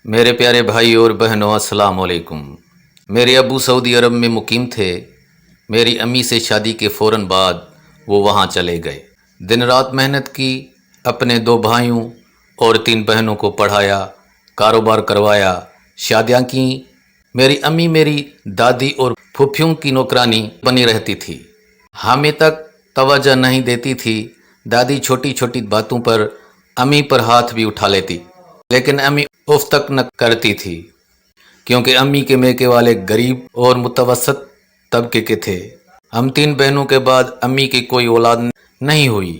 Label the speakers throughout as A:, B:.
A: میرے پیارے بھائی اور بہنوں، السلام علیکم۔ میرے ابو سعودی عرب میں مقیم تھے۔ میری امی سے شادی کے فوراً بعد وہ وہاں چلے گئے۔ دن رات محنت کی، اپنے 2 بھائیوں اور 3 بہنوں کو پڑھایا، کاروبار کروایا، شادیاں کیں۔ میری امی میری دادی اور پھوپھیوں کی نوکرانی بنی رہتی تھی، ہمیں تک توجہ نہیں دیتی تھی۔ دادی چھوٹی چھوٹی باتوں پر امی پر ہاتھ بھی اٹھا لیتی، لیکن امی اف تک نہ کرتی تھی، کیونکہ امی کے میکے والے غریب اور متوسط طبقے کے تھے۔ ہم 3 بہنوں کے بعد امی کی کوئی اولاد نہیں ہوئی،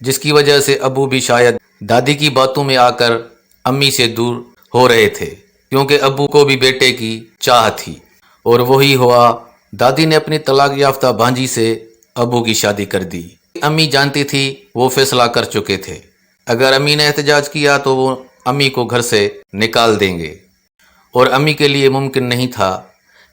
A: جس کی وجہ سے ابو بھی شاید دادی کی باتوں میں آ کر امی سے دور ہو رہے تھے، کیونکہ ابو کو بھی بیٹے کی چاہ تھی، اور وہی ہوا۔ دادی نے اپنی طلاق یافتہ بھانجی سے ابو کی شادی کر دی۔ امی جانتی تھی وہ فیصلہ کر چکے تھے، اگر امی نے احتجاج کیا تو وہ امی کو گھر سے نکال دیں گے، اور امی کے لیے ممکن نہیں تھا۔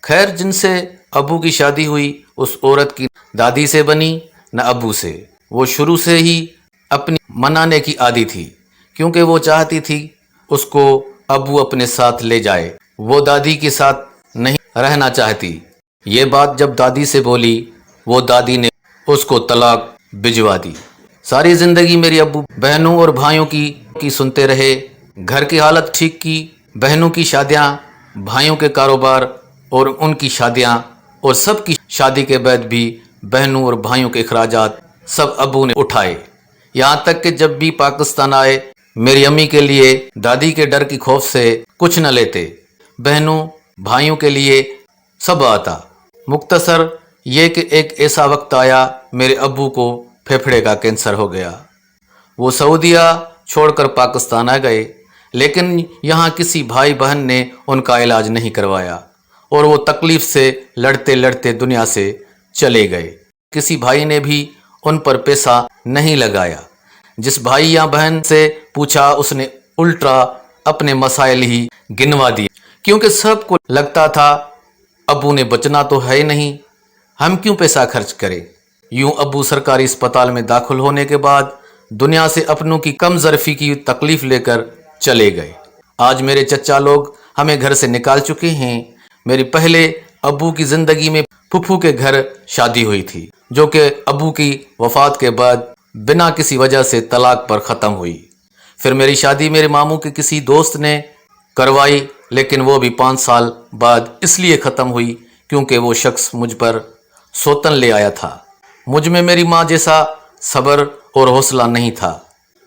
A: خیر، جن سے ابو کی شادی ہوئی اس عورت کی دادی سے بنی نہ ابو سے۔ وہ شروع سے ہی اپنی منانے کی عادی تھی، کیونکہ وہ چاہتی تھی اس کو ابو اپنے ساتھ لے جائے۔ وہ دادی کے ساتھ نہیں رہنا چاہتی۔ یہ بات جب دادی سے بولی، وہ دادی نے اس کو طلاق بھجوا دی۔ ساری زندگی میری ابو بہنوں اور بھائیوں کی سنتے رہے، گھر کی حالت ٹھیک کی، بہنوں کی شادیاں، بھائیوں کے کاروبار اور ان کی شادیاں، اور سب کی شادی کے بعد بھی بہنوں اور بھائیوں کے اخراجات سب ابو نے اٹھائے۔ یہاں تک کہ جب بھی پاکستان آئے، میری امی کے لیے دادی کے ڈر کی خوف سے کچھ نہ لیتے، بہنوں بھائیوں کے لیے سب آتا۔ مختصر یہ کہ ایک ایسا وقت آیا، میرے ابو کو پھیپھڑے کا کینسر ہو گیا۔ وہ سعودیہ چھوڑ کر پاکستان آ گئے، لیکن یہاں کسی بھائی بہن نے ان کا علاج نہیں کروایا، اور وہ تکلیف سے لڑتے لڑتے دنیا سے چلے گئے۔ کسی بھائی نے بھی ان پر پیسہ نہیں لگایا۔ جس بھائی یا بہن سے پوچھا، اس نے الٹا اپنے مسائل ہی گنوا دیے، کیونکہ سب کو لگتا تھا ابو نے بچنا تو ہے نہیں، ہم کیوں پیسہ خرچ کریں۔ یوں ابو سرکاری اسپتال میں داخل ہونے کے بعد دنیا سے اپنوں کی کم ظرفی کی تکلیف لے کر چلے گئے۔ آج میرے چچا لوگ ہمیں گھر سے نکال چکے ہیں۔ میری پہلے ابو کی زندگی میں پھپھو کے گھر شادی ہوئی تھی، جو کہ ابو کی وفات کے بعد بنا کسی وجہ سے طلاق پر ختم ہوئی۔ پھر میری شادی میرے ماموں کے کسی دوست نے کروائی، لیکن وہ بھی 5 سال بعد اس لیے ختم ہوئی کیونکہ وہ شخص مجھ پر سوتن لے آیا تھا۔ مجھ میں میری ماں جیسا صبر اور حوصلہ نہیں تھا۔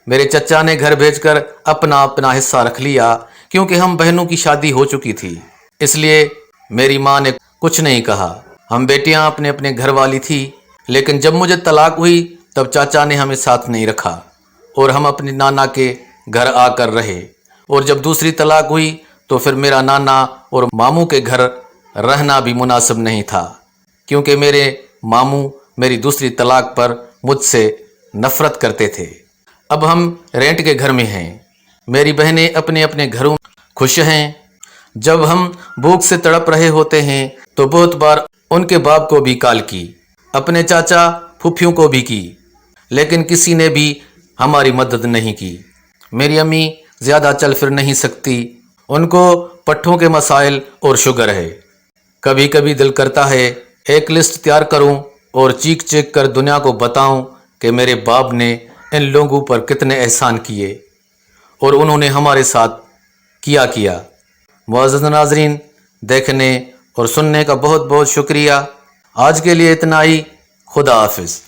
A: میرے چچا نے گھر بھیج کر اپنا حصہ رکھ لیا، کیونکہ ہم بہنوں کی شادی ہو چکی تھی، اس لیے میری ماں نے کچھ نہیں کہا۔ ہم بیٹیاں اپنے اپنے گھر والی تھی، لیکن جب مجھے طلاق ہوئی تب چاچا نے ہمیں ساتھ نہیں رکھا، اور ہم اپنی نانا کے گھر آ کر رہے۔ اور جب دوسری طلاق ہوئی تو پھر میرا نانا اور ماموں کے گھر رہنا بھی مناسب نہیں تھا، کیونکہ میرے ماموں میری دوسری طلاق پر مجھ سے نفرت کرتے تھے۔ اب ہم رینٹ کے گھر میں ہیں۔ میری بہنیں اپنے اپنے گھروں خوش ہیں۔ جب ہم بھوک سے تڑپ رہے ہوتے ہیں تو بہت بار ان کے باپ کو بھی کال کی، اپنے چاچا پھوپھیوں کو بھی کی، لیکن کسی نے بھی ہماری مدد نہیں کی۔ میری امی زیادہ چل پھر نہیں سکتی، ان کو پٹھوں کے مسائل اور شوگر ہے۔ کبھی کبھی دل کرتا ہے ایک لسٹ تیار کروں اور چیخ چیخ کر دنیا کو بتاؤں کہ میرے باپ نے ان لوگوں پر کتنے احسان کیے، اور انہوں نے ہمارے ساتھ کیا۔ معزز ناظرین، دیکھنے اور سننے کا بہت بہت شکریہ۔ آج کے لیے اتنا ہی۔ خدا حافظ۔